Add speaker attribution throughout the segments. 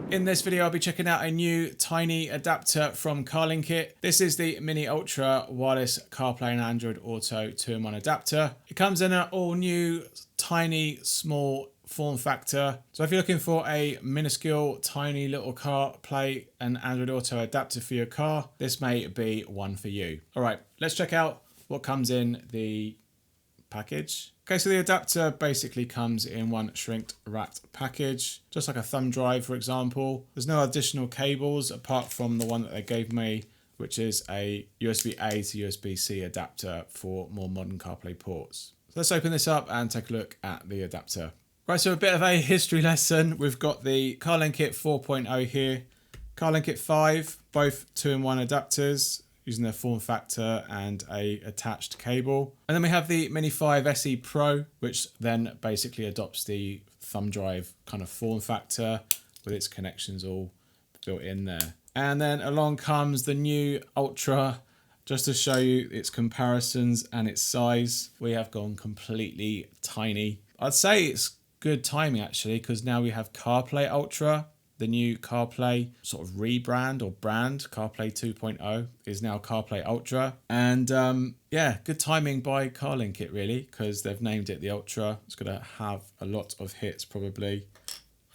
Speaker 1: In this video, I'll be checking out a new tiny adapter from CarlinKit. This is the Mini Ultra wireless CarPlay and Android Auto 2-in-1 adapter. It comes in an all new, tiny, small form factor. So if you're looking for a minuscule, tiny little CarPlay and Android Auto adapter for your car, this may be one for you. All right, let's check out what comes in the package. Okay, so the adapter basically comes in one shrink wrapped package, just like a thumb drive, for example. There's no additional cables apart from the one that they gave me, which is a USB-A to USB-C adapter for more modern CarPlay ports. So let's open this up and take a look at the adapter. Right, so a bit of a history lesson. We've got the CarlinKit 4.0 here, CarlinKit 5, both 2-in-1 adapters, using their form factor and a attached cable. And then we have the Mini 5 SE Pro, which then basically adopts the thumb drive kind of form factor with its connections all built in there. And then along comes the new Ultra, just to show you its comparisons and its size. We have gone completely tiny. I'd say it's good timing actually, because now we have CarPlay Ultra. The new CarPlay sort of rebrand or brand, CarPlay 2.0, is now CarPlay Ultra. And yeah, good timing by CarlinKit really, because they've named it the Ultra. It's going to have a lot of hits probably,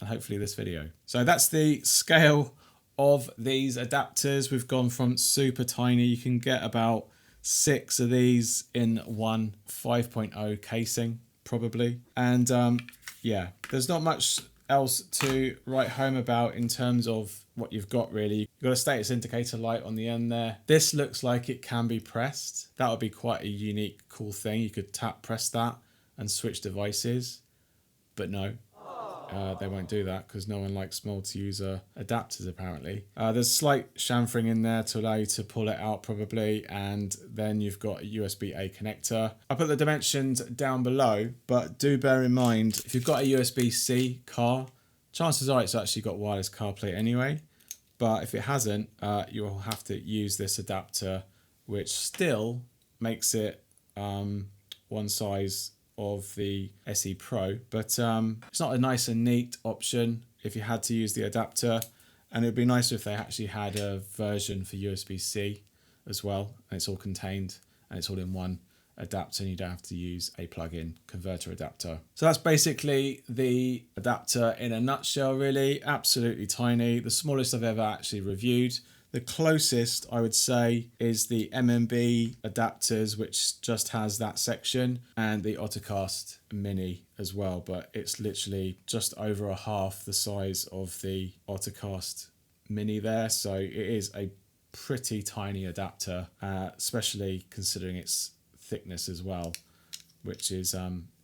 Speaker 1: and hopefully this video. So that's the scale of these adapters. We've gone from super tiny. You can get about 6 of these in one 5.0 casing probably. And yeah, there's not much else to write home about in terms of what you've got really. You've got a status indicator light on the end there. This looks like it can be pressed. That would be quite a unique, cool thing. You could tap press that and switch devices, but no, they won't do that because no one likes multi-user adapters apparently. There's slight chamfering in there to allow you to pull it out probably, and then you've got a USB-A connector. I'll put the dimensions down below, but do bear in mind if you've got a USB-C car, chances are it's actually got wireless CarPlay anyway, but if it hasn't, you'll have to use this adapter, which still makes it one size of the SE Pro, but it's not a nice and neat option if you had to use the adapter. And it would be nicer if they actually had a version for USB-C as well, and it's all contained and it's all in one adapter and you don't have to use a plug-in converter adapter. So that's basically the adapter in a nutshell really. Absolutely tiny, the smallest I've ever actually reviewed. The closest I would say is the MMB adapters, which just has that section, and the Autocast Mini as well, but it's literally just over a half the size of the Autocast Mini there. So it is a pretty tiny adapter, especially considering its thickness as well, which is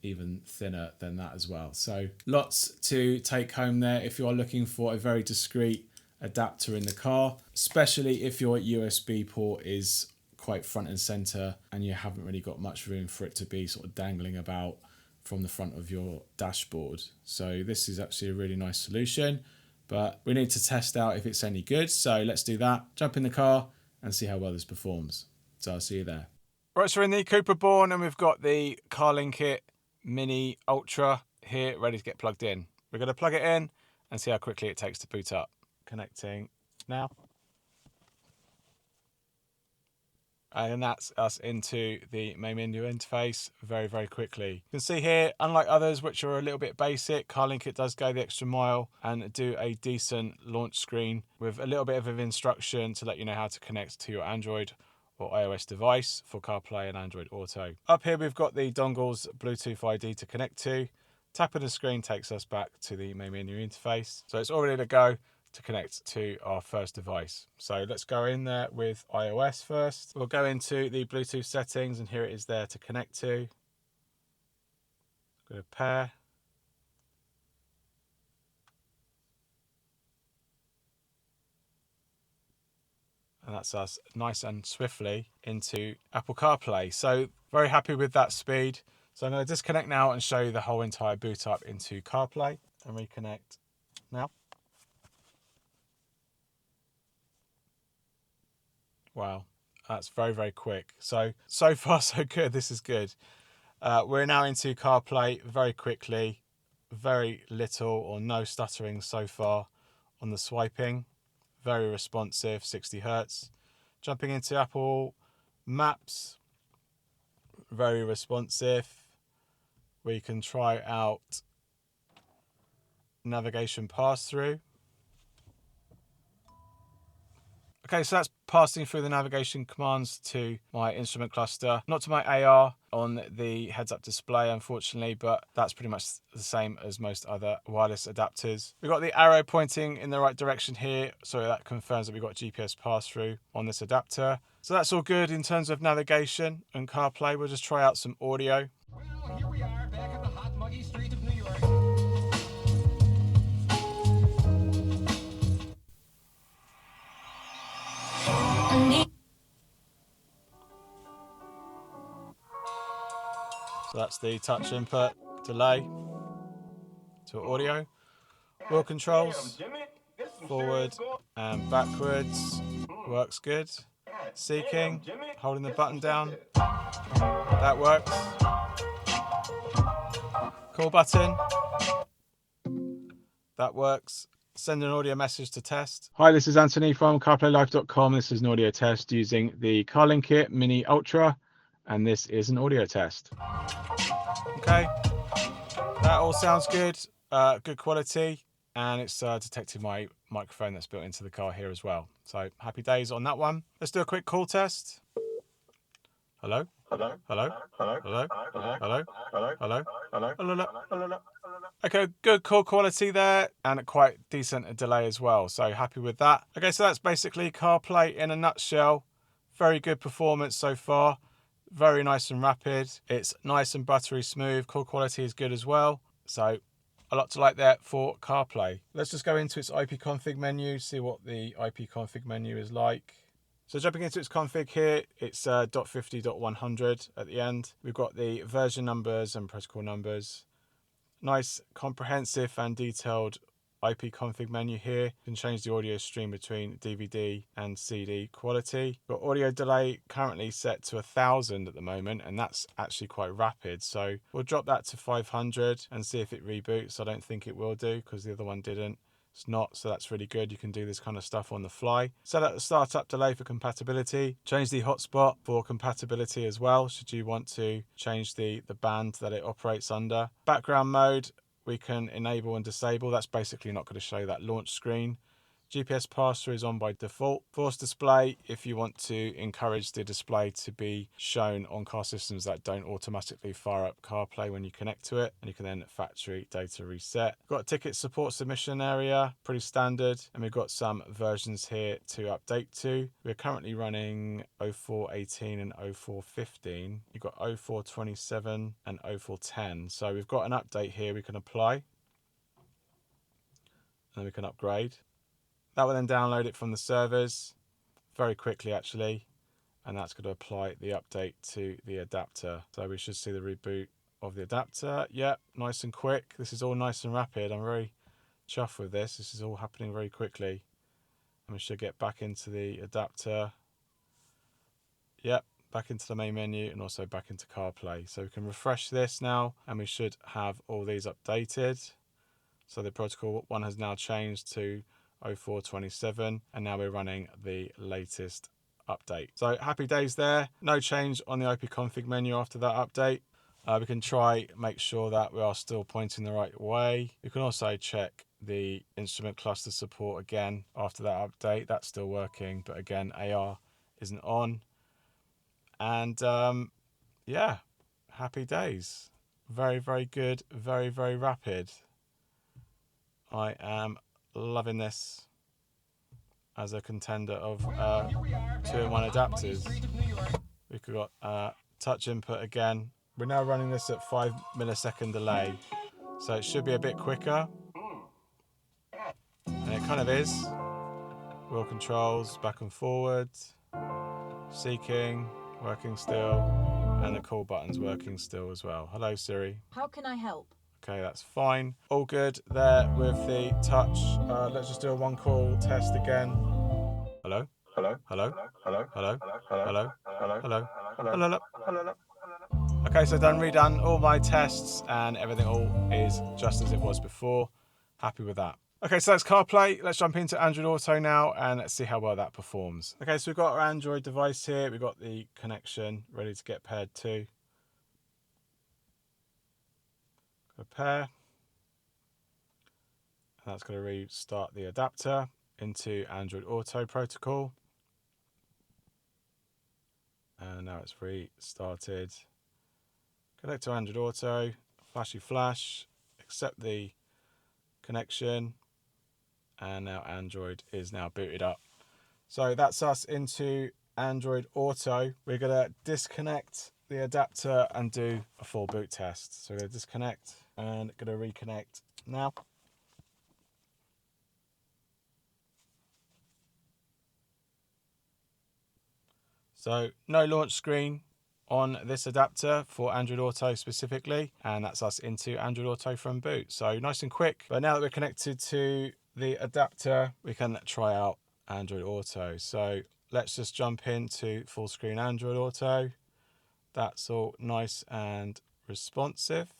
Speaker 1: even thinner than that as well. So lots to take home there if you are looking for a very discreet adapter in the car, especially if your USB port is quite front and center and you haven't really got much room for it to be sort of dangling about from the front of your dashboard. So this is actually a really nice solution, but we need to test out if it's any good. So let's do that. Jump in the car and see how well this performs. So I'll see you there. Right, so we're in the Cooper Born and we've got the CarlinKit Mini Ultra here ready to get plugged in. We're going to plug it in and see how quickly it takes to boot up. Connecting now, and that's us into the main menu interface very quickly. You can see here, unlike others which are a little bit basic, CarlinKit does go the extra mile and do a decent launch screen with a little bit of instruction to let you know how to connect to your Android or iOS device for CarPlay and Android Auto. Up here we've got the dongle's Bluetooth ID to connect to. Tapping the screen takes us back to the main menu interface, so it's all ready to go to connect to our first device. So let's go in there with iOS first. We'll go into the Bluetooth settings and here it is there to connect to. Go to pair. And that's us nice and swiftly into Apple CarPlay. So very happy with that speed. So I'm going to disconnect now and show you the whole entire boot up into CarPlay and reconnect now. Wow, that's very quick. So far so good. This is good. We're now into CarPlay very quickly. Very little or no stuttering so far on the swiping. Very responsive, 60 Hertz. Jumping into Apple Maps, very responsive. We can try out navigation pass-through. Okay, so that's passing through the navigation commands to my instrument cluster, not to my AR on the heads-up display, unfortunately, but that's pretty much the same as most other wireless adapters. We've got the arrow pointing in the right direction here, so that confirms that we've got GPS pass-through on this adapter. So that's all good in terms of navigation and CarPlay. We'll just try out some audio.
Speaker 2: Well, here we are, back on the hot, muggy streets of New York.
Speaker 1: So that's the touch input delay to audio. Wheel controls, forward and backwards, works good. Seeking, holding the button down, that works. Call button, that works. Send an audio message to test. Hi, this is Anthony from CarPlayLife.com. This is an audio test using the CarlinKit Mini Ultra, and this is an audio test. Okay, that all sounds good, good quality, and it's detected my microphone that's built into the car here as well. So happy days on that one. Let's do a quick call test. Hello? Hello? Hello? Hello? Hello? Hello? Hello? Hello? Hello? Hello? Okay, good call quality there, and a quite decent delay as well. So happy with that. Okay, so that's basically CarPlay in a nutshell. Very good performance so far. Very nice and rapid. It's nice and buttery smooth. Call quality is good as well. So a lot to like there for CarPlay. Let's just go into its IP config menu, see what the IP config menu is like. So jumping into its config here, it's .50.100 at the end. We've got the version numbers and protocol numbers. Nice, comprehensive and detailed IP config menu here. You can change the audio stream between DVD and CD quality. Got audio delay currently set to 1000 at the moment, and that's actually quite rapid. So we'll drop that to 500 and see if it reboots. I don't think it will do because the other one didn't. It's not, so that's really good. You can do this kind of stuff on the fly. Set up the startup delay for compatibility. Change the hotspot for compatibility as well, should you want to change the band that it operates under. Background mode, we can enable and disable. That's basically not going to show that launch screen. GPS pass-through is on by default. Force display, if you want to encourage the display to be shown on car systems that don't automatically fire up CarPlay when you connect to it, and you can then factory data reset. Got a ticket support submission area, pretty standard, and we've got some versions here to update to. We're currently running 0418 and 0415. You've got 0427 and 0410. So we've got an update here we can apply, and then we can upgrade. That will then download it from the servers very quickly actually, and that's going to apply the update to the adapter. So we should see the reboot of the adapter. Yep, nice and quick. This is all nice and rapid. I'm very chuffed with this. This is all happening very quickly. And we should get back into the adapter. Yep, back into the main menu and also back into CarPlay. So we can refresh this now and we should have all these updated. So the protocol one has now changed to 0427, and now we're running the latest update. So happy days there. No change on the IP config menu after that update. We can make sure that we are still pointing the right way. You can also check the instrument cluster support again after that update. That's still working, but again, AR isn't on. And yeah, happy days. Very, very good. Very, very rapid. I am loving this as a contender of 2-in-1 adapters. We've got touch input again. We're now running this at 5 millisecond delay, so it should be a bit quicker, and it kind of is. Wheel controls back and forward, seeking working still, and the call button's working still as well. Hello Siri.
Speaker 3: How can I help?
Speaker 1: Okay, that's fine. All good there with the touch. Let's just do a one call test again. Hello? Hello? Hello? Hello? Hello? Hello? Hello? Hello? Hello? Okay, so redone all my tests and everything all is just as it was before. Happy with that. Okay, so that's CarPlay. Let's jump into Android Auto now and let's see how well that performs. Okay, so we've got our Android device here. We've got the connection ready to get paired to. Go pair. And that's going to restart the adapter into Android Auto protocol. And now it's restarted. Connect to Android Auto, flashy flash, accept the connection, and now Android is now booted up. So that's us into Android Auto. We're going to disconnect the adapter and do a full boot test. So we're going to disconnect and going to reconnect now. So no launch screen on this adapter for Android Auto specifically, and that's us into Android Auto from boot. So nice and quick. But now that we're connected to the adapter, we can try out Android Auto. So let's just jump into full screen Android Auto. That's all nice and responsive.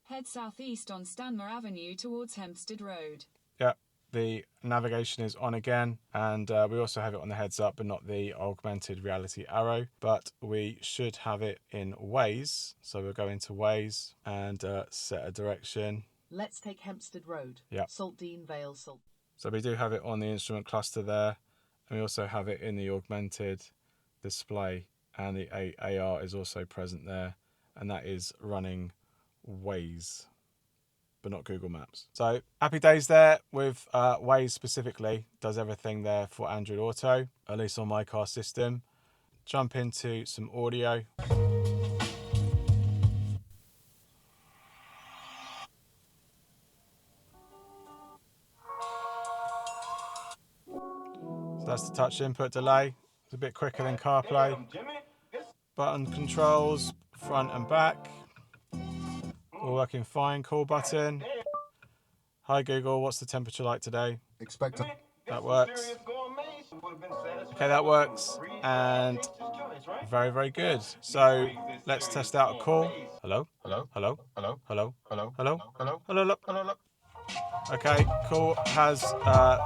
Speaker 3: Head southeast on Stanmer Avenue towards Hempstead Road.
Speaker 1: Yep, the navigation is on again, and we also have it on the heads up, but not the augmented reality arrow. But we should have it in Waze. So we'll go into Waze and set a direction.
Speaker 4: Let's take Hempstead Road.
Speaker 1: Yep.
Speaker 4: Saltdean Vale, Salt.
Speaker 1: So we do have it on the instrument cluster there, and we also have it in the augmented display, and the AR is also present there, and that is running Waze, but not Google Maps. So happy days there with Waze specifically. Does everything there for Android Auto, at least on my car system. Jump into some audio. So that's the touch input delay. It's a bit quicker than CarPlay. Button controls, front and back. All working fine. Call button. Hi Google, what's the temperature like today?
Speaker 5: Expect a...
Speaker 1: That works. Okay, that works. And very, very good. So let's test out a call. Hello?
Speaker 5: Hello?
Speaker 1: Hello?
Speaker 5: Hello?
Speaker 1: Hello?
Speaker 5: Hello?
Speaker 1: Hello?
Speaker 5: Hello?
Speaker 1: Hello? Look.
Speaker 5: Hello? Hello?
Speaker 1: Okay, call has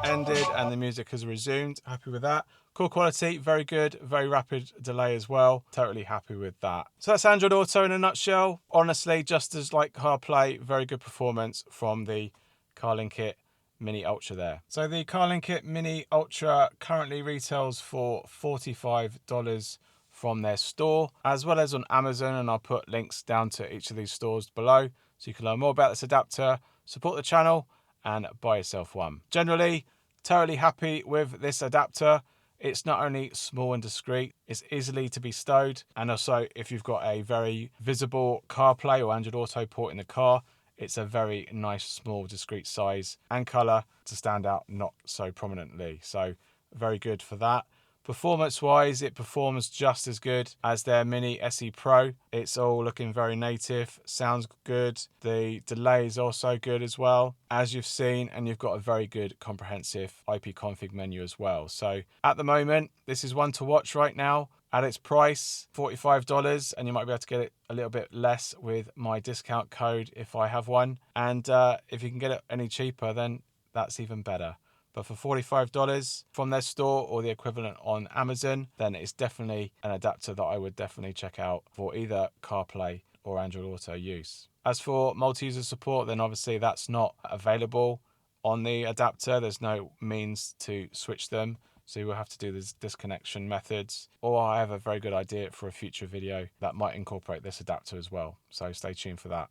Speaker 1: ended and the music has resumed. Happy with that. Call quality, very good. Very rapid delay as well. Totally happy with that. So that's Android Auto in a nutshell. Honestly, just as like CarPlay, very good performance from the CarlinKit Mini Ultra there. So the CarlinKit Mini Ultra currently retails for $45 from their store, as well as on Amazon, and I'll put links down to each of these stores below so you can learn more about this adapter, support the channel, and buy yourself one. Generally, totally happy with this adapter. It's not only small and discreet, it's easily to be stowed, and also if you've got a very visible CarPlay or Android Auto port in the car, it's a very nice, small, discreet size and colour to stand out not so prominently. So very good for that. Performance-wise, it performs just as good as their Mini SE Pro. It's all looking very native, sounds good. The delay is also good as well, as you've seen, and you've got a very good comprehensive IP config menu as well. So at the moment, this is one to watch right now. At its price, $45, and you might be able to get it a little bit less with my discount code if I have one. And if you can get it any cheaper, then that's even better. But for $45 from their store or the equivalent on Amazon, then it's definitely an adapter that I would definitely check out for either CarPlay or Android Auto use. As for multi-user support, then obviously that's not available on the adapter. There's no means to switch them. So you will have to do this disconnection methods, or I have a very good idea for a future video that might incorporate this adapter as well. So stay tuned for that.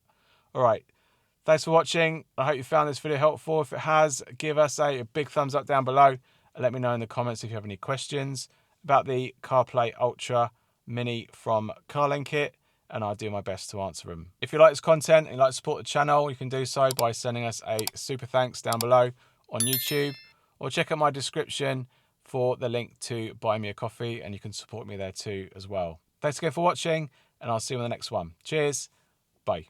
Speaker 1: All right. Thanks for watching. I hope you found this video helpful. If it has, give us a big thumbs up down below and let me know in the comments if you have any questions about the CarPlay Ultra Mini from CarlinKit, and I'll do my best to answer them. If you like this content and you'd like to support the channel, you can do so by sending us a super thanks down below on YouTube, or check out my description for the link to buy me a coffee, and you can support me there too as well. Thanks again for watching, and I'll see you in the next one. Cheers. Bye.